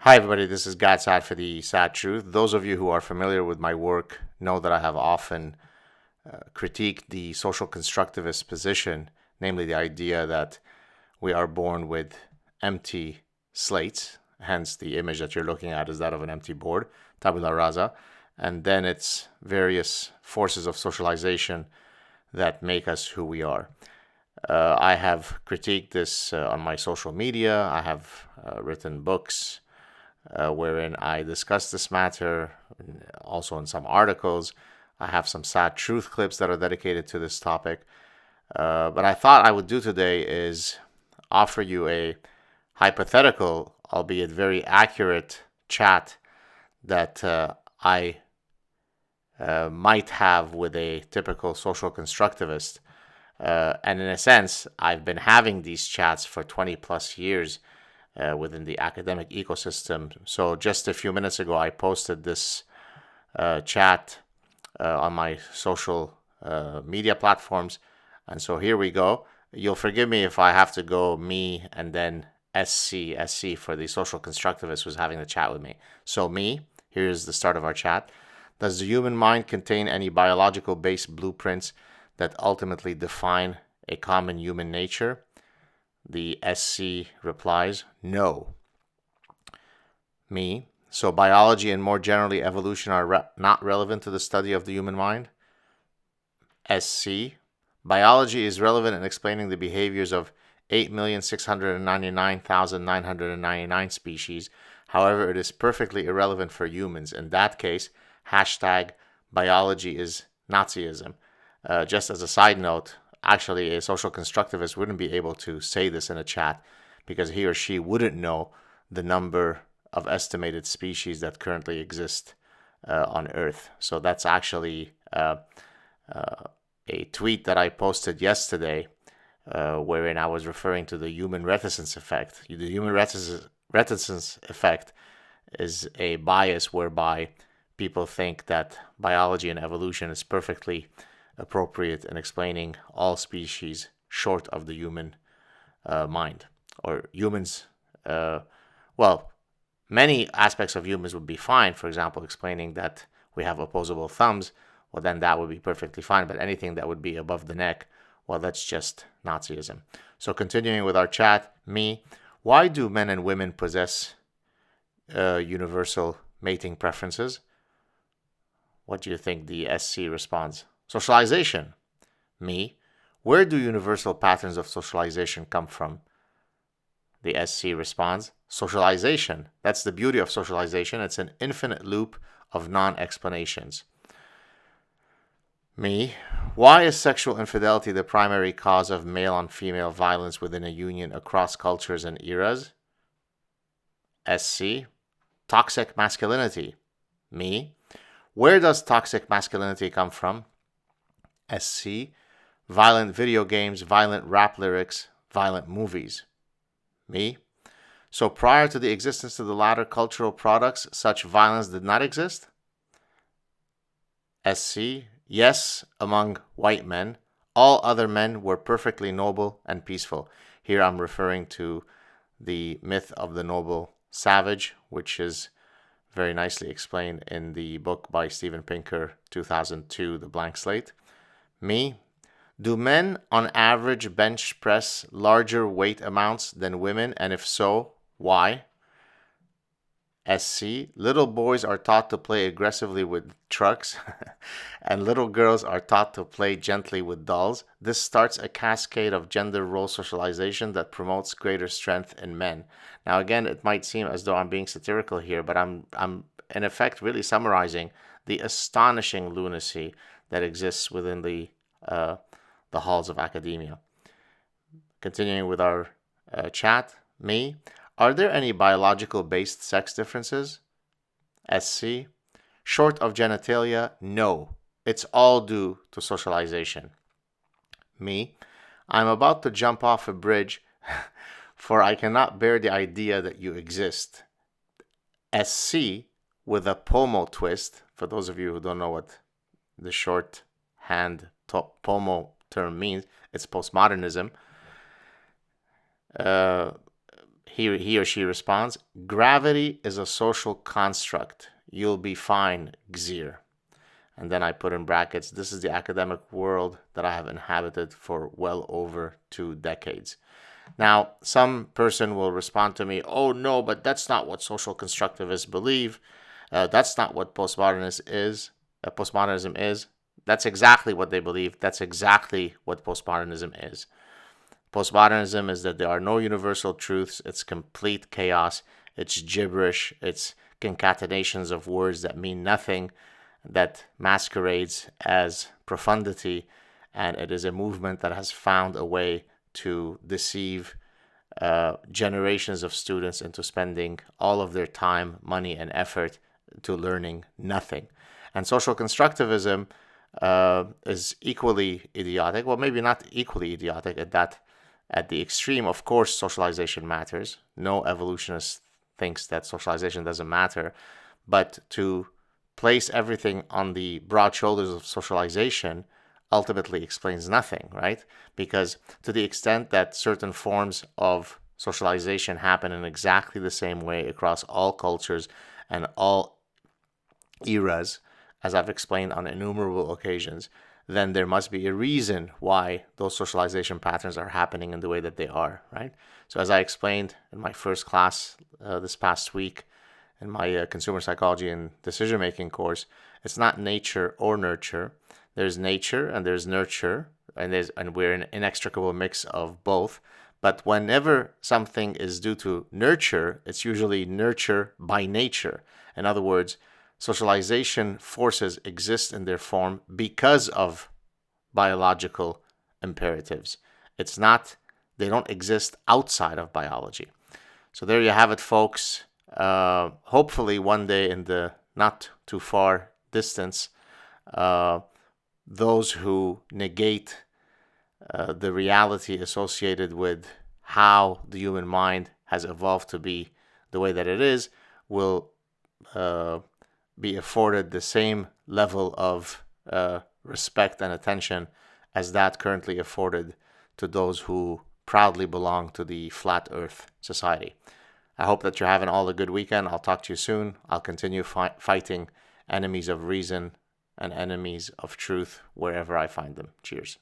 Hi, everybody. This is SAAD for the SAAD Truth. Those of you who are familiar with my work know that I have often critiqued the social constructivist position, namely the idea that we are born with empty slates, hence the image that you're looking at is that of an empty board, tabula rasa, and then it's various forces of socialization that make us who we are. I have critiqued this on my social media. I have written books wherein I discuss this matter, also in some articles. I have some SAAD Truth clips that are dedicated to this topic. But I thought I would do today is offer you a hypothetical, albeit very accurate chat that I might have with a typical social constructivist. And in a sense, I've been having these chats for 20 plus years within the academic ecosystem. So just a few minutes ago, I posted this chat on my social media platforms. And so here we go. You'll forgive me if I have to go me and then SC for the social constructivist who's having the chat with me. So me, here's the start of our chat. Does the human mind contain any biological-based blueprints that ultimately define a common human nature? The SC replies, no. Me, so biology and more generally evolution are not relevant to the study of the human mind? SC, biology is relevant in explaining the behaviors of 8,699,999 species. However, it is perfectly irrelevant for humans. In that case, hashtag biology is Nazism. Just as a side note, actually, a social constructivist wouldn't be able to say this in a chat because he or she wouldn't know the number of estimated species that currently exist on Earth. So that's actually a tweet that I posted yesterday wherein I was referring to the human reticence effect. The human reticence effect is a bias whereby people think that biology and evolution is perfectly appropriate in explaining all species short of the human mind. Or humans, many aspects of humans would be fine. For example, explaining that we have opposable thumbs, well, then that would be perfectly fine. But anything that would be above the neck, well, that's just Nazism. So continuing with our chat, me, why do men and women possess universal mating preferences? What do you think the SC responds? Socialization. Me, where do universal patterns of socialization come from? The SC responds, socialization. That's the beauty of socialization. It's an infinite loop of non-explanations. Me, why is sexual infidelity the primary cause of male-on-female violence within a union across cultures and eras? SC, toxic masculinity. Me, where does toxic masculinity come from? SC, violent video games, violent rap lyrics, violent movies. Me, so prior to the existence of the latter cultural products, such violence did not exist? SC, yes, among white men. All other men were perfectly noble and peaceful. Here I'm referring to the myth of the noble savage, which is very nicely explained in the book by Steven Pinker, 2002, The Blank Slate. Me, do men on average bench press larger weight amounts than women, and if so, why? SC, little boys are taught to play aggressively with trucks and little girls are taught to play gently with dolls. This starts a cascade of gender role socialization that promotes greater strength in men. Now again, it might seem as though I'm being satirical here, but I'm in effect really summarizing the astonishing lunacy that exists within the halls of academia. Continuing with our chat, me, are there any biological-based sex differences? SC, short of genitalia, no. It's all due to socialization. Me, I'm about to jump off a bridge, for I cannot bear the idea that you exist. SC, with a pomo twist, for those of you who don't know what the shorthand pomo term means, it's postmodernism. he or she responds, gravity is a social construct. You'll be fine, Gzir. And then I put in brackets, this is the academic world that I have inhabited for well over 2 decades. Now, some person will respond to me, oh no, but that's not what social constructivists believe. That's not what postmodernism is. That's exactly what they believe. That's exactly what postmodernism is. Postmodernism is that there are no universal truths. It's complete chaos. It's gibberish. It's concatenations of words that mean nothing, that masquerades as profundity, and it is a movement that has found a way to deceive generations of students into spending all of their time, money, and effort to learning nothing. And social constructivism is equally idiotic. Well, maybe not equally idiotic at the extreme. Of course, socialization matters. No evolutionist thinks that socialization doesn't matter. But to place everything on the broad shoulders of socialization ultimately explains nothing, right? Because to the extent that certain forms of socialization happen in exactly the same way across all cultures and all eras, as I've explained on innumerable occasions, then there must be a reason why those socialization patterns are happening in the way that they are, right? So as I explained in my first class this past week, in my consumer psychology and decision-making course, it's not nature or nurture. There's nature and there's nurture, and we're an inextricable mix of both. But whenever something is due to nurture, it's usually nurture by nature. In other words, socialization forces exist in their form because of biological imperatives. They don't exist outside of biology. So there you have it, folks. Hopefully one day in the not too far distance, those who negate the reality associated with how the human mind has evolved to be the way that it is will be afforded the same level of respect and attention as that currently afforded to those who proudly belong to the Flat Earth Society. I hope that you're having all a good weekend. I'll talk to you soon. I'll continue fighting enemies of reason and enemies of truth wherever I find them. Cheers.